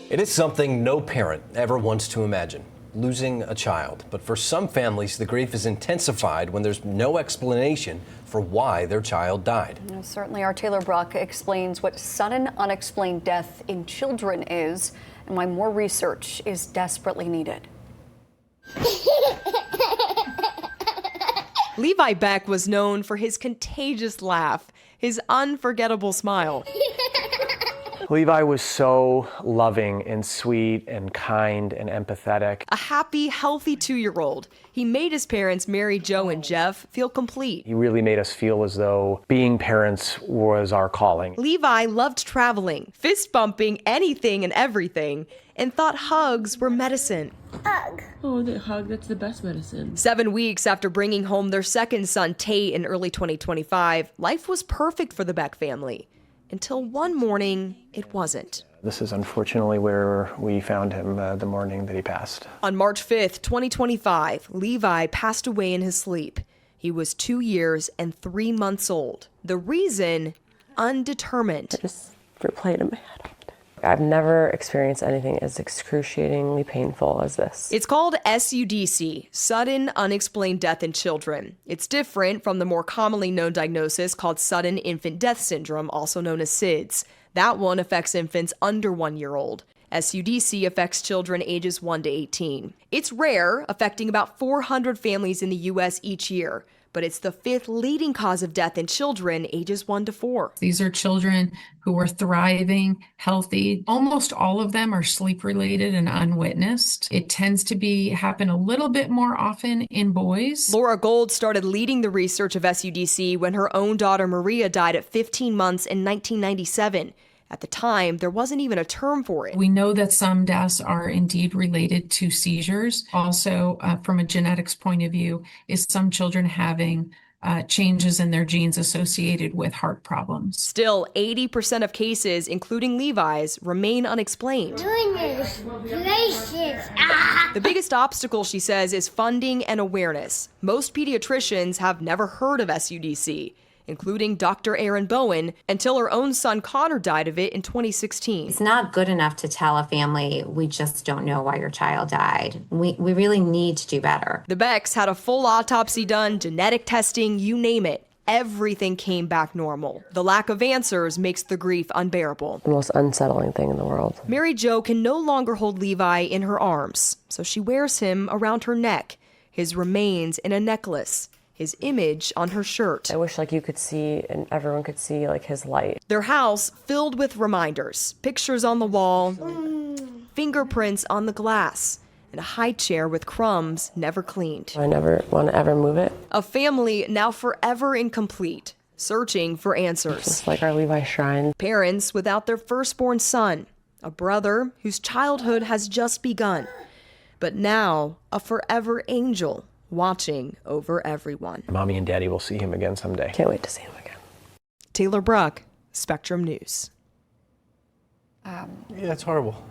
It is something no parent ever wants to imagine, losing a child. But for some families, the grief is intensified when there's no explanation for why their child died. Certainly, our Taylor Bruck explains what sudden unexplained death in children is and why more research is desperately needed. Levi Beck was known for his contagious laugh, his unforgettable smile. Levi was so loving and sweet and kind and empathetic. A happy, healthy 2-year-old. He made his parents, MaryJo and Geoff, feel complete. He really made us feel as though being parents was our calling. Levi loved traveling, fist bumping anything and everything, and thought hugs were medicine. Hug. Oh, the hug, that's the best medicine. 7 weeks after bringing home their second son, Tate, in early 2025, life was perfect for the Beck family. Until one morning, it wasn't. This is unfortunately where we found him the morning that he passed. On March 5th, 2025, Levi passed away in his sleep. He was 2 years and 3 months old. The reason, undetermined. It just replayed in my head. I've never experienced anything as excruciatingly painful as this. It's called SUDC, sudden unexplained death in children. It's different from the more commonly known diagnosis called sudden infant death syndrome, also known as SIDS. That one affects infants under 1 year old. SUDC affects children ages 1 to 18. It's rare, affecting about 400 families in the U.S. each year. But it's the 5th leading cause of death in children ages 1 to 4. These are children who are thriving, healthy. Almost all of them are sleep-related and unwitnessed. It tends to happen a little bit more often in boys. Laura Gold started leading the research of SUDC when her own daughter Maria died at 15 months in 1997. At the time, there wasn't even a term for it. We know that some deaths are indeed related to seizures. Also, from a genetics point of view, is some children having changes in their genes associated with heart problems. Still, 80% of cases, including Levi's, remain unexplained. Goodness gracious. Ah! The biggest obstacle, she says, is funding and awareness. Most pediatricians have never heard of SUDC, including Dr. Erin Bowen, until her own son Connor died of it in 2016. It's not good enough to tell a family, we just don't know why your child died. We really need to do better. The Becks had a full autopsy done, genetic testing, you name it. Everything came back normal. The lack of answers makes the grief unbearable. The most unsettling thing in the world. MaryJo can no longer hold Levi in her arms, so she wears him around her neck, his remains in a necklace, his image on her shirt. I wish you could see and everyone could see his light. Their house filled with reminders, pictures on the wall, fingerprints on the glass, and a high chair with crumbs never cleaned. I never want to ever move it. A family now forever incomplete, searching for answers. Just like our Levi shrine. Parents without their firstborn son, a brother whose childhood has just begun, but now a forever angel watching over everyone. Mommy and Daddy will see him again someday. Can't wait to see him again. Taylor Bruck, Spectrum News. Yeah, it's horrible.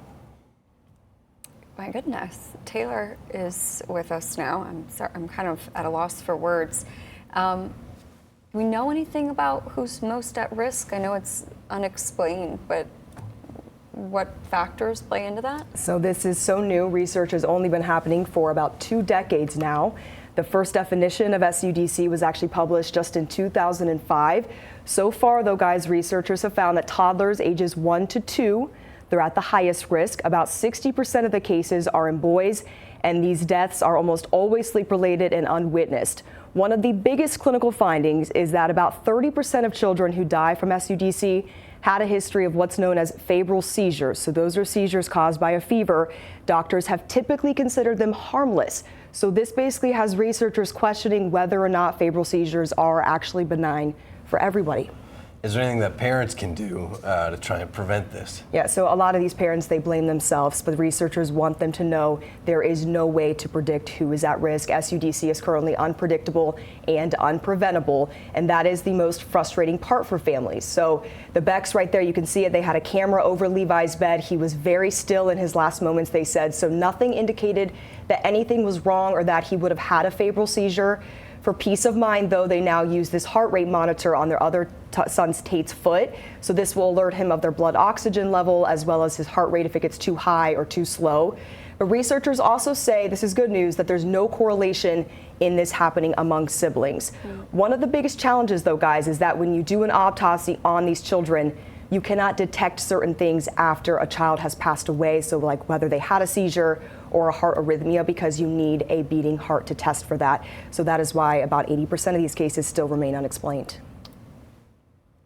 My goodness, Taylor is with us now. I'm kind of at a loss for words. Do we know anything about who's most at risk? I know it's unexplained, but what factors play into that? So this is so new. Research has only been happening for about 2 decades now. The first definition of SUDC was actually published just in 2005. So far, though, guys, researchers have found that toddlers ages 1 to 2, they're at the highest risk. About 60% of the cases are in boys, and these deaths are almost always sleep-related and unwitnessed. One of the biggest clinical findings is that about 30% of children who die from SUDC had a history of what's known as febrile seizures. So those are seizures caused by a fever. Doctors have typically considered them harmless. So this basically has researchers questioning whether or not febrile seizures are actually benign for everybody. Is there anything that parents can do to try and prevent this? Yeah, so a lot of these parents, they blame themselves, but researchers want them to know there is no way to predict who is at risk. SUDC is currently unpredictable and unpreventable, and that is the most frustrating part for families. So the Becks right there, you can see it. They had a camera over Levi's bed. He was very still in his last moments, they said, so nothing indicated that anything was wrong or that he would have had a febrile seizure. For peace of mind, though, they now use this heart rate monitor on their other son's, Tate's, foot. So this will alert him of their blood oxygen level as well as his heart rate if it gets too high or too slow. But researchers also say, this is good news, that there's no correlation in this happening among siblings. One of the biggest challenges, though, guys, is that when you do an autopsy on these children, you cannot detect certain things after a child has passed away. So like whether they had a seizure or a heart arrhythmia, because you need a beating heart to test for that. So that is why about 80% of these cases still remain unexplained.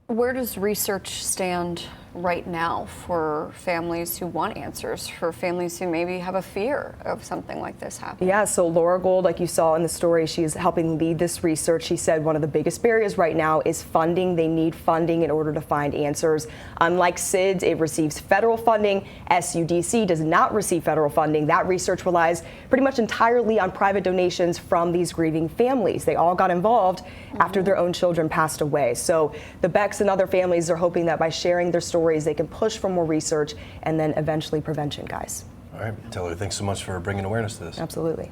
Where does research stand right now for families who want answers, for families who maybe have a fear of something like this happening? Yeah, so Laura Gold, like you saw in the story, she's helping lead this research. She said one of the biggest barriers right now is funding. They need funding in order to find answers. Unlike SIDS, it receives federal funding. SUDC does not receive federal funding. That research relies pretty much entirely on private donations from these grieving families. They all got involved after their own children passed away. So the Becks and other families are hoping that by sharing their stories, they can push for more research and then eventually prevention, guys. All right, Taylor, thanks so much for bringing awareness to this. Absolutely.